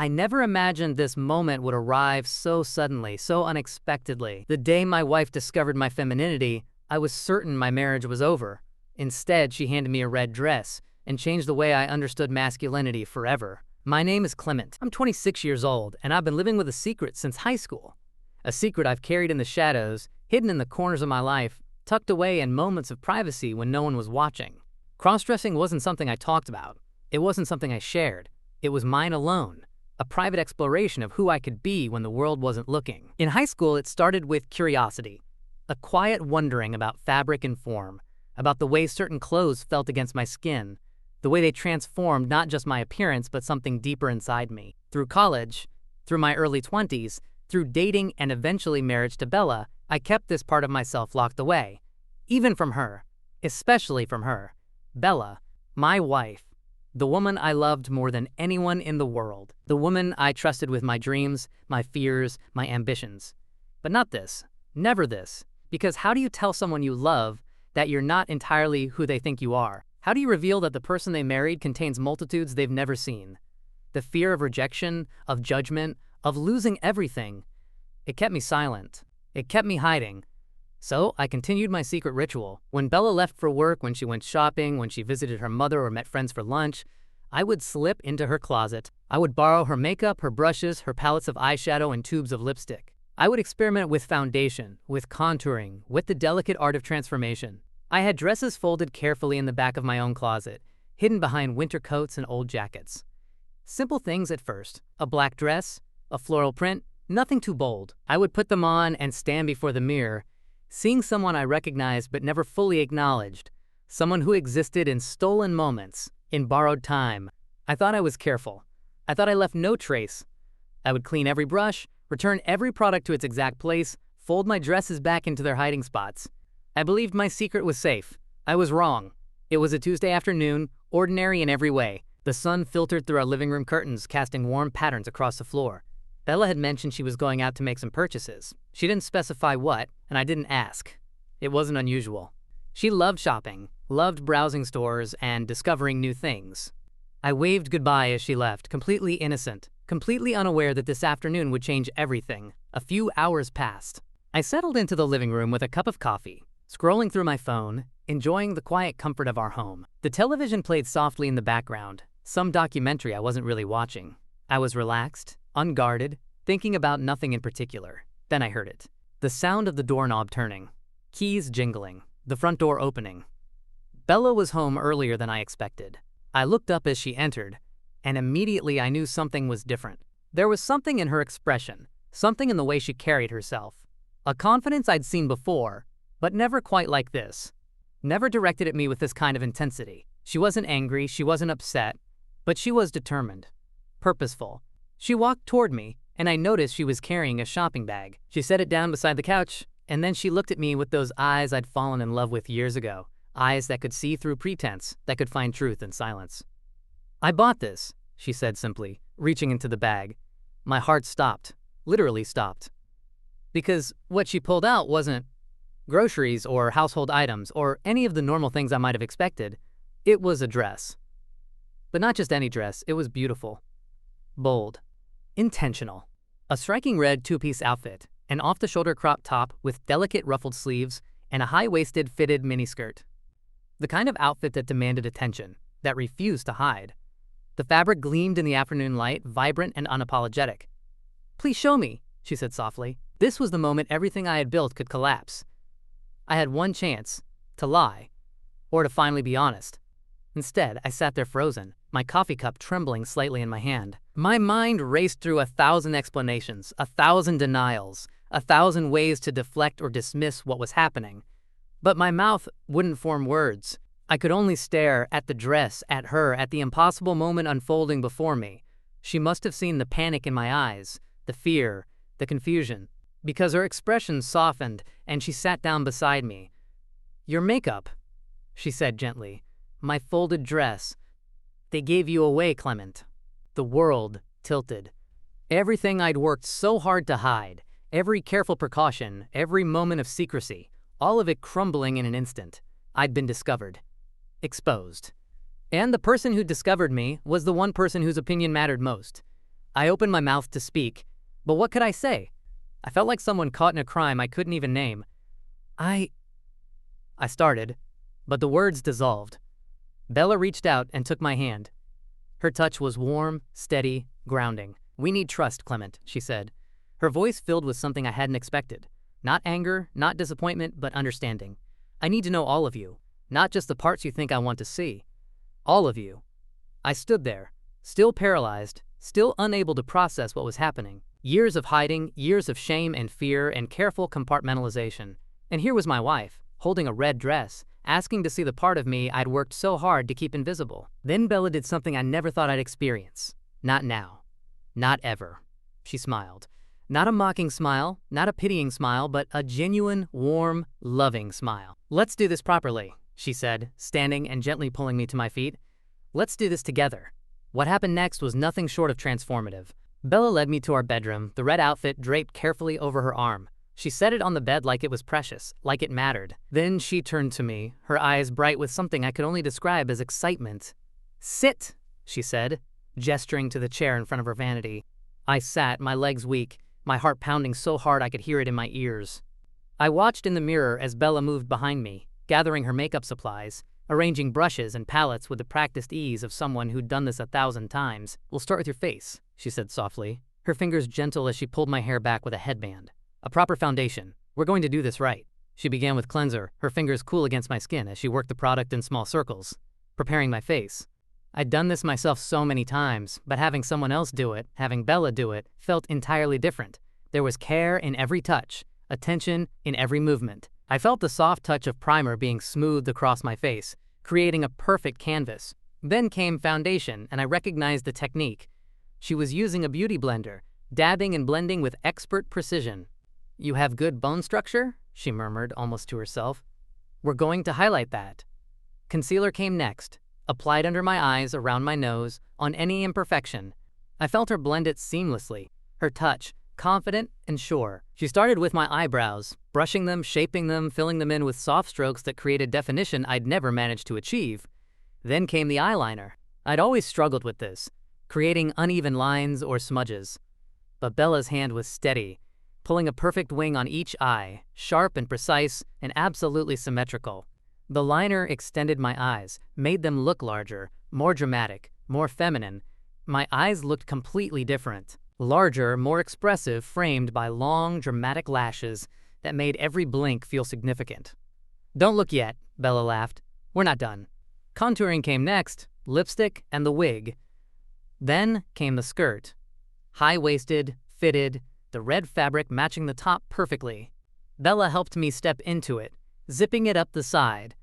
I never imagined this moment would arrive so suddenly, so unexpectedly. The day my wife discovered my femininity, I was certain my marriage was over. Instead, she handed me a red dress and changed the way I understood masculinity forever. My name is Clement. I'm 26 years old, and I've been living with a secret since high school. A secret I've carried in the shadows, hidden in the corners of my life, tucked away in moments of privacy when no one was watching. Cross-dressing wasn't something I talked about. It wasn't something I shared. It was mine alone, a private exploration of who I could be when the world wasn't looking. In high school, it started with curiosity, a quiet wondering about fabric and form, about the way certain clothes felt against my skin, the way they transformed not just my appearance but something deeper inside me. Through college, through my early 20s, through dating and eventually marriage to Bella, I kept this part of myself locked away, even from her, especially from her. Bella, my wife, the woman I loved more than anyone in the world, the woman I trusted with my dreams, my fears, my ambitions. But not this, never this, because how do you tell someone you love that you're not entirely who they think you are? How do you reveal that the person they married contains multitudes they've never seen? The fear of rejection, of judgment, of losing everything. It kept me silent. It kept me hiding. So I continued my secret ritual. When Bella left for work, when she went shopping, when she visited her mother or met friends for lunch, I would slip into her closet. I would borrow her makeup, her brushes, her palettes of eyeshadow, and tubes of lipstick. I would experiment with foundation, with contouring, with the delicate art of transformation. I had dresses folded carefully in the back of my own closet, hidden behind winter coats and old jackets. Simple things at first, a black dress, a floral print, nothing too bold. I would put them on and stand before the mirror, seeing someone I recognized but never fully acknowledged, someone who existed in stolen moments, in borrowed time. I thought I was careful. I thought I left no trace. I would clean every brush, return every product to its exact place, fold my dresses back into their hiding spots. I believed my secret was safe. I was wrong. It was a Tuesday afternoon, ordinary in every way. The sun filtered through our living room curtains, casting warm patterns across the floor. Bella had mentioned she was going out to make some purchases. She didn't specify what, and I didn't ask. It wasn't unusual. She loved shopping, loved browsing stores, and discovering new things. I waved goodbye as she left, completely innocent, completely unaware that this afternoon would change everything. A few hours passed. I settled into the living room with a cup of coffee, scrolling through my phone, enjoying the quiet comfort of our home. The television played softly in the background, some documentary I wasn't really watching. I was relaxed, unguarded, thinking about nothing in particular. Then I heard it. The sound of the doorknob turning, keys jingling, the front door opening. Bella was home earlier than I expected. I looked up as she entered, and immediately I knew something was different. There was something in her expression, something in the way she carried herself. A confidence I'd seen before, but never quite like this. Never directed at me with this kind of intensity. She wasn't angry, she wasn't upset, but she was determined, purposeful. She walked toward me, and I noticed she was carrying a shopping bag. She set it down beside the couch, and then she looked at me with those eyes I'd fallen in love with years ago. Eyes that could see through pretense, that could find truth in silence. "I bought this," she said simply, reaching into the bag. My heart stopped, literally stopped. Because what she pulled out wasn't groceries or household items or any of the normal things I might have expected. It was a dress. But not just any dress, it was beautiful, bold, intentional. A striking red two-piece outfit, an off-the-shoulder crop top with delicate ruffled sleeves, and a high-waisted fitted miniskirt. The kind of outfit that demanded attention, that refused to hide. The fabric gleamed in the afternoon light, vibrant and unapologetic. "Please show me," she said softly. This was the moment everything I had built could collapse. I had one chance, to lie, or to finally be honest. Instead, I sat there frozen, my coffee cup trembling slightly in my hand. My mind raced through 1,000 explanations, 1,000 denials, 1,000 ways to deflect or dismiss what was happening. But my mouth wouldn't form words. I could only stare at the dress, at her, at the impossible moment unfolding before me. She must have seen the panic in my eyes, the fear, the confusion, because her expression softened and she sat down beside me. "Your makeup," she said gently. "My folded dress. They gave you away, Clement." The world tilted. Everything I'd worked so hard to hide, every careful precaution, every moment of secrecy, all of it crumbling in an instant. I'd been discovered. Exposed. And the person who discovered me was the one person whose opinion mattered most. I opened my mouth to speak, but what could I say? I felt like someone caught in a crime I couldn't even name. I started, but the words dissolved. Bella reached out and took my hand. Her touch was warm, steady, grounding. "We need trust, Clement," she said. Her voice filled with something I hadn't expected. Not anger, not disappointment, but understanding. "I need to know all of you, not just the parts you think I want to see. All of you." I stood there, still paralyzed, still unable to process what was happening. Years of hiding, years of shame and fear and careful compartmentalization. And here was my wife, holding a red dress, asking to see the part of me I'd worked so hard to keep invisible. Then Bella did something I never thought I'd experience. "Not now. Not ever." She smiled. Not a mocking smile, not a pitying smile, but a genuine, warm, loving smile. "Let's do this properly," she said, standing and gently pulling me to my feet. "Let's do this together." What happened next was nothing short of transformative. Bella led me to our bedroom, the red outfit draped carefully over her arm. She set it on the bed like it was precious, like it mattered. Then she turned to me, her eyes bright with something I could only describe as excitement. "Sit," she said, gesturing to the chair in front of her vanity. I sat, my legs weak, my heart pounding so hard I could hear it in my ears. I watched in the mirror as Bella moved behind me, gathering her makeup supplies, arranging brushes and palettes with the practiced ease of someone who'd done this 1,000 times. "We'll start with your face," she said softly, her fingers gentle as she pulled my hair back with a headband. "A proper foundation. We're going to do this right." She began with cleanser, her fingers cool against my skin as she worked the product in small circles, preparing my face. I'd done this myself so many times, but having someone else do it, having Bella do it, felt entirely different. There was care in every touch, attention in every movement. I felt the soft touch of primer being smoothed across my face, creating a perfect canvas. Then came foundation, and I recognized the technique. She was using a beauty blender, dabbing and blending with expert precision. "You have good bone structure?" she murmured, almost to herself. "We're going to highlight that." Concealer came next, applied under my eyes, around my nose, on any imperfection. I felt her blend it seamlessly, her touch, confident and sure. She started with my eyebrows, brushing them, shaping them, filling them in with soft strokes that created definition I'd never managed to achieve. Then came the eyeliner. I'd always struggled with this, creating uneven lines or smudges. But Bella's hand was steady, pulling a perfect wing on each eye, sharp and precise and absolutely symmetrical. The liner extended my eyes, made them look larger, more dramatic, more feminine. My eyes looked completely different. Larger, more expressive, framed by long, dramatic lashes that made every blink feel significant. "Don't look yet," Bella laughed. "We're not done." Contouring came next, lipstick and the wig. Then came the skirt. High-waisted, fitted, the red fabric matching the top perfectly. Bella helped me step into it, zipping it up the side.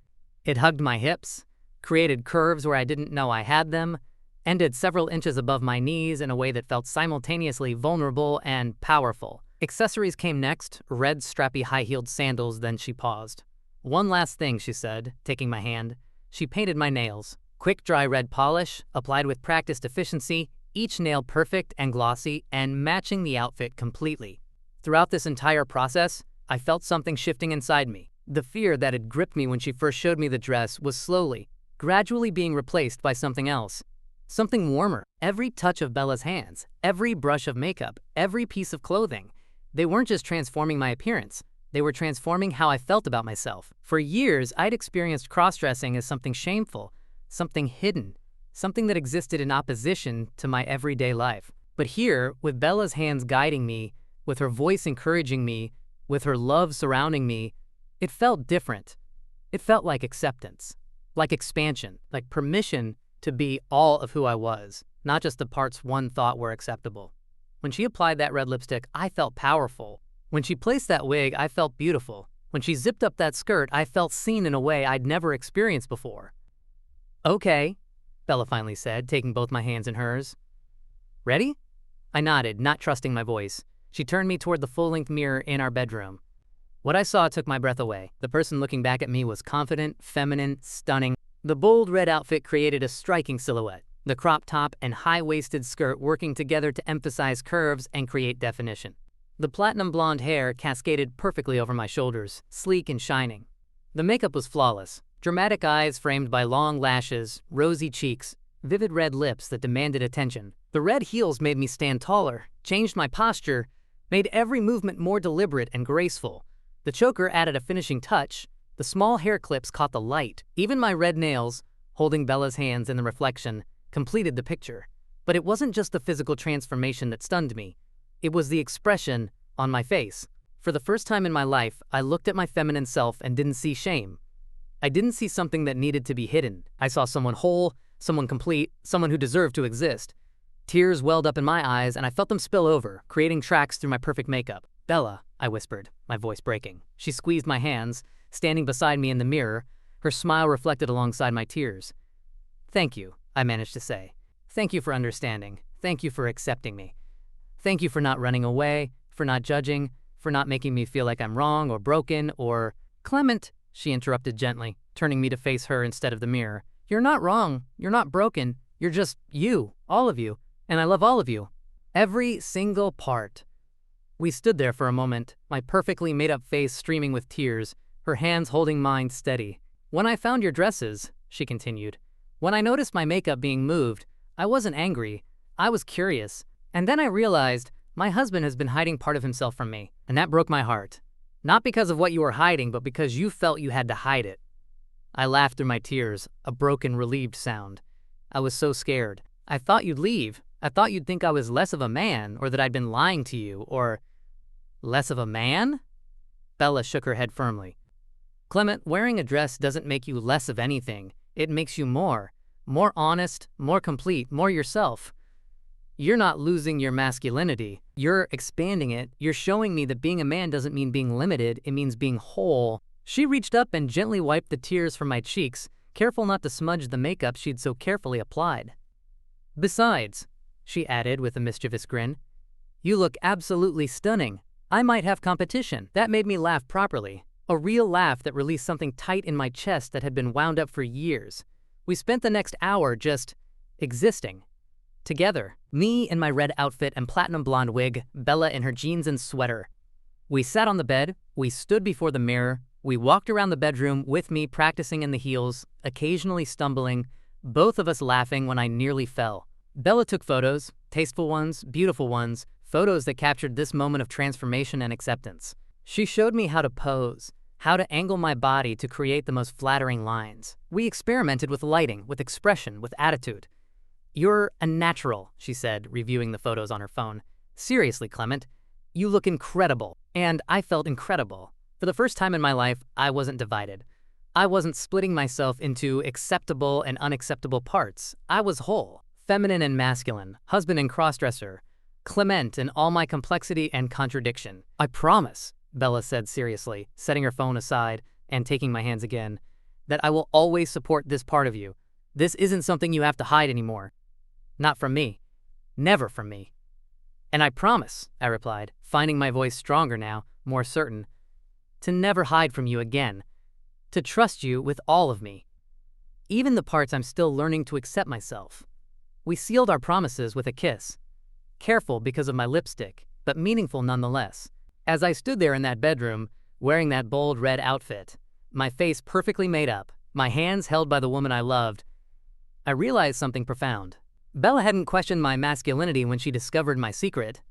It hugged my hips, created curves where I didn't know I had them, ended several inches above my knees in a way that felt simultaneously vulnerable and powerful. Accessories came next, red strappy high-heeled sandals. Then she paused. "One last thing," she said, taking my hand. She painted my nails. Quick dry red polish, applied with practiced efficiency, each nail perfect and glossy and matching the outfit completely. Throughout this entire process, I felt something shifting inside me. The fear that had gripped me when she first showed me the dress was slowly, gradually being replaced by something else. Something warmer. Every touch of Bella's hands, every brush of makeup, every piece of clothing. They weren't just transforming my appearance. They were transforming how I felt about myself. For years, I'd experienced cross-dressing as something shameful, something hidden, something that existed in opposition to my everyday life. But here, with Bella's hands guiding me, with her voice encouraging me, with her love surrounding me, it felt different. It felt like acceptance, like expansion, like permission to be all of who I was, not just the parts one thought were acceptable. When she applied that red lipstick, I felt powerful. When she placed that wig, I felt beautiful. When she zipped up that skirt, I felt seen in a way I'd never experienced before. "Okay," Bella finally said, taking both my hands in hers. "Ready?" I nodded, not trusting my voice. She turned me toward the full-length mirror in our bedroom. What I saw took my breath away. The person looking back at me was confident, feminine, stunning. The bold red outfit created a striking silhouette, the crop top and high-waisted skirt working together to emphasize curves and create definition. The platinum blonde hair cascaded perfectly over my shoulders, sleek and shining. The makeup was flawless. Dramatic eyes framed by long lashes, rosy cheeks, vivid red lips that demanded attention. The red heels made me stand taller, changed my posture, made every movement more deliberate and graceful. The choker added a finishing touch. The small hair clips caught the light. Even my red nails, holding Bella's hands in the reflection, completed the picture. But it wasn't just the physical transformation that stunned me. It was the expression on my face. For the first time in my life, I looked at my feminine self and didn't see shame. I didn't see something that needed to be hidden. I saw someone whole, someone complete, someone who deserved to exist. Tears welled up in my eyes, and I felt them spill over, creating tracks through my perfect makeup. "Bella," I whispered, my voice breaking. She squeezed my hands, standing beside me in the mirror, her smile reflected alongside my tears. "Thank you," I managed to say. "Thank you for understanding. Thank you for accepting me. Thank you for not running away, for not judging, for not making me feel like I'm wrong or broken or—" "Clement," she interrupted gently, turning me to face her instead of the mirror. "You're not wrong. You're not broken. You're just you, all of you. And I love all of you. Every single part." We stood there for a moment, my perfectly made-up face streaming with tears, her hands holding mine steady. "When I found your dresses," she continued, "when I noticed my makeup being moved, I wasn't angry. I was curious. And then I realized my husband has been hiding part of himself from me. And that broke my heart. Not because of what you were hiding, but because you felt you had to hide it." I laughed through my tears, a broken, relieved sound. "I was so scared. I thought you'd leave. I thought you'd think I was less of a man, or that I'd been lying to you, or—" "Less of a man?" Bella shook her head firmly. "Clement, wearing a dress doesn't make you less of anything. It makes you more. More honest, more complete, more yourself. You're not losing your masculinity. You're expanding it. You're showing me that being a man doesn't mean being limited. It means being whole." She reached up and gently wiped the tears from my cheeks, careful not to smudge the makeup she'd so carefully applied. "Besides," she added with a mischievous grin, "you look absolutely stunning. I might have competition." That made me laugh properly, a real laugh that released something tight in my chest that had been wound up for years. We spent the next hour just existing. Together, me in my red outfit and platinum blonde wig, Bella in her jeans and sweater. We sat on the bed, we stood before the mirror, we walked around the bedroom with me practicing in the heels, occasionally stumbling, both of us laughing when I nearly fell. Bella took photos, tasteful ones, beautiful ones, photos that captured this moment of transformation and acceptance. She showed me how to pose, how to angle my body to create the most flattering lines. We experimented with lighting, with expression, with attitude. "You're a natural," she said, reviewing the photos on her phone. "Seriously, Clement, you look incredible." And I felt incredible. For the first time in my life, I wasn't divided. I wasn't splitting myself into acceptable and unacceptable parts. I was whole, feminine and masculine, husband and crossdresser, Clement in all my complexity and contradiction. "I promise," Bella said seriously, setting her phone aside and taking my hands again, "that I will always support this part of you. This isn't something you have to hide anymore. Not from me. Never from me." "And I promise," I replied, finding my voice stronger now, more certain, "to never hide from you again. To trust you with all of me. Even the parts I'm still learning to accept myself." We sealed our promises with a kiss. Careful because of my lipstick, but meaningful nonetheless. As I stood there in that bedroom, wearing that bold red outfit, my face perfectly made up, my hands held by the woman I loved, I realized something profound. Bella hadn't questioned my masculinity when she discovered my secret.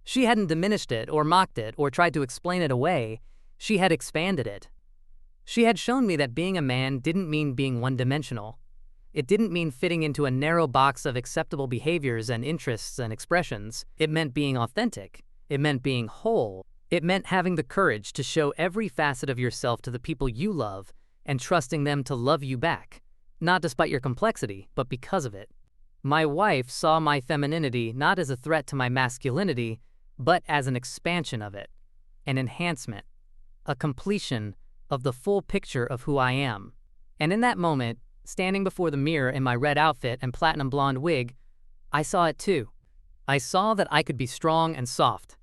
She hadn't diminished it or mocked it or tried to explain it away. She had expanded it. She had shown me that being a man didn't mean being one-dimensional. It didn't mean fitting into a narrow box of acceptable behaviors and interests and expressions. It meant being authentic. It meant being whole. It meant having the courage to show every facet of yourself to the people you love and trusting them to love you back, not despite your complexity, but because of it. My wife saw my femininity not as a threat to my masculinity, but as an expansion of it, an enhancement, a completion of the full picture of who I am. And in that moment, standing before the mirror in my red outfit and platinum blonde wig, I saw it too. I saw that I could be strong and soft,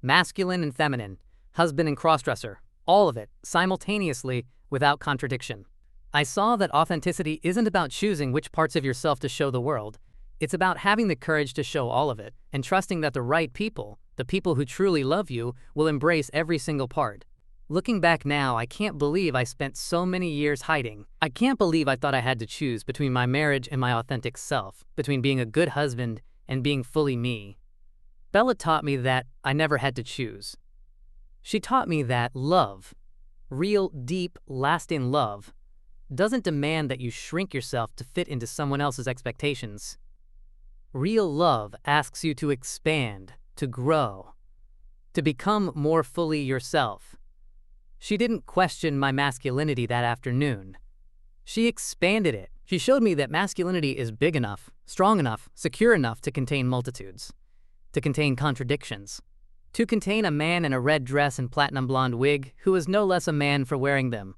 masculine and feminine, husband and crossdresser, all of it, simultaneously, without contradiction. I saw that authenticity isn't about choosing which parts of yourself to show the world. It's about having the courage to show all of it, and trusting that the right people, the people who truly love you, will embrace every single part. Looking back now, I can't believe I spent so many years hiding. I can't believe I thought I had to choose between my marriage and my authentic self, between being a good husband and being fully me. Bella taught me that I never had to choose. She taught me that love, real, deep, lasting love, doesn't demand that you shrink yourself to fit into someone else's expectations. Real love asks you to expand, to grow, to become more fully yourself. She didn't question my masculinity that afternoon. She expanded it. She showed me that masculinity is big enough, strong enough, secure enough to contain multitudes, to contain contradictions, to contain a man in a red dress and platinum blonde wig who is no less a man for wearing them.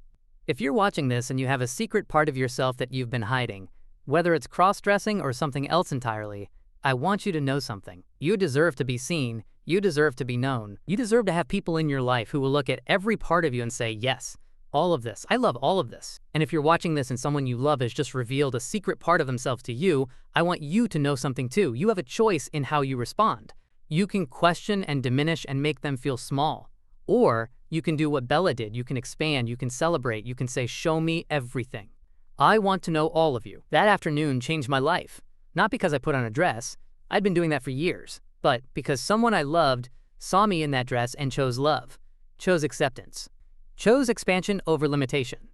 If you're watching this and you have a secret part of yourself that you've been hiding, whether it's cross-dressing or something else entirely, I want you to know something. You deserve to be seen. You deserve to be known. You deserve to have people in your life who will look at every part of you and say, yes, all of this. I love all of this. And if you're watching this and someone you love has just revealed a secret part of themselves to you, I want you to know something too. You have a choice in how you respond. You can question and diminish and make them feel small. Or you can do what Bella did. You can expand, you can celebrate, you can say, show me everything. I want to know all of you. That afternoon changed my life. Not because I put on a dress. I'd been doing that for years. But because someone I loved saw me in that dress and chose love, chose acceptance, chose expansion over limitation.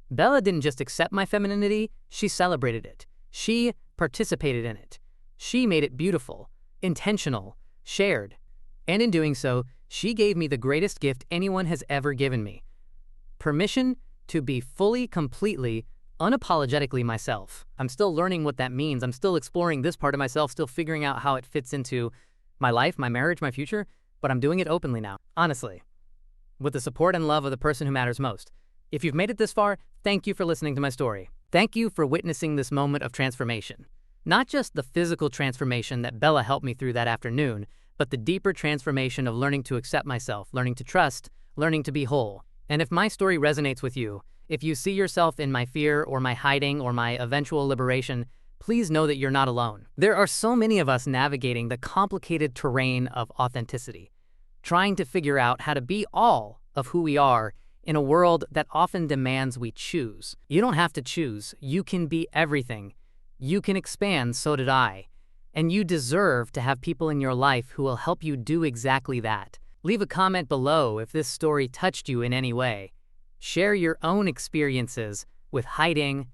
Bella didn't just accept my femininity, she celebrated it. She participated in it. She made it beautiful, intentional, shared. And in doing so, she gave me the greatest gift anyone has ever given me. Permission to be fully, completely, unapologetically myself. I'm still learning what that means. I'm still exploring this part of myself, still figuring out how it fits into my life, my marriage, my future, but I'm doing it openly now, honestly, with the support and love of the person who matters most. If you've made it this far, thank you for listening to my story. Thank you for witnessing this moment of transformation. Not just the physical transformation that Bella helped me through that afternoon, but the deeper transformation of learning to accept myself, learning to trust, learning to be whole. And if my story resonates with you, if you see yourself in my fear or my hiding or my eventual liberation, please know that you're not alone. There are so many of us navigating the complicated terrain of authenticity, trying to figure out how to be all of who we are in a world that often demands we choose. You don't have to choose. You can be everything. You can expand, so did I. And you deserve to have people in your life who will help you do exactly that. Leave a comment below if this story touched you in any way. Share your own experiences with hiding,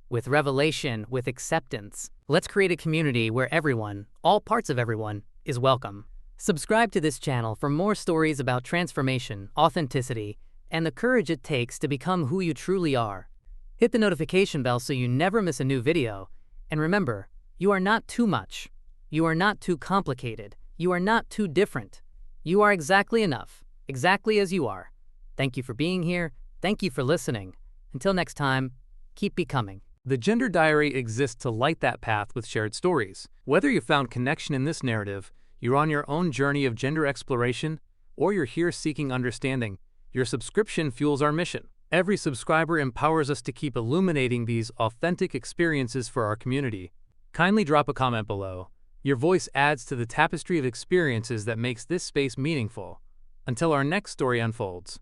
with revelation, with acceptance. Let's create a community where everyone, all parts of everyone, is welcome. Subscribe to this channel for more stories about transformation, authenticity, and the courage it takes to become who you truly are. Hit the notification bell so you never miss a new video. And remember, you are not too much. You are not too complicated. You are not too different. You are exactly enough, exactly as you are. Thank you for being here. Thank you for listening. Until next time, keep becoming. The Gender Diary exists to light that path with shared stories. Whether you found connection in this narrative, you're on your own journey of gender exploration, or you're here seeking understanding, your subscription fuels our mission. Every subscriber empowers us to keep illuminating these authentic experiences for our community. Kindly drop a comment below. Your voice adds to the tapestry of experiences that makes this space meaningful. Until our next story unfolds.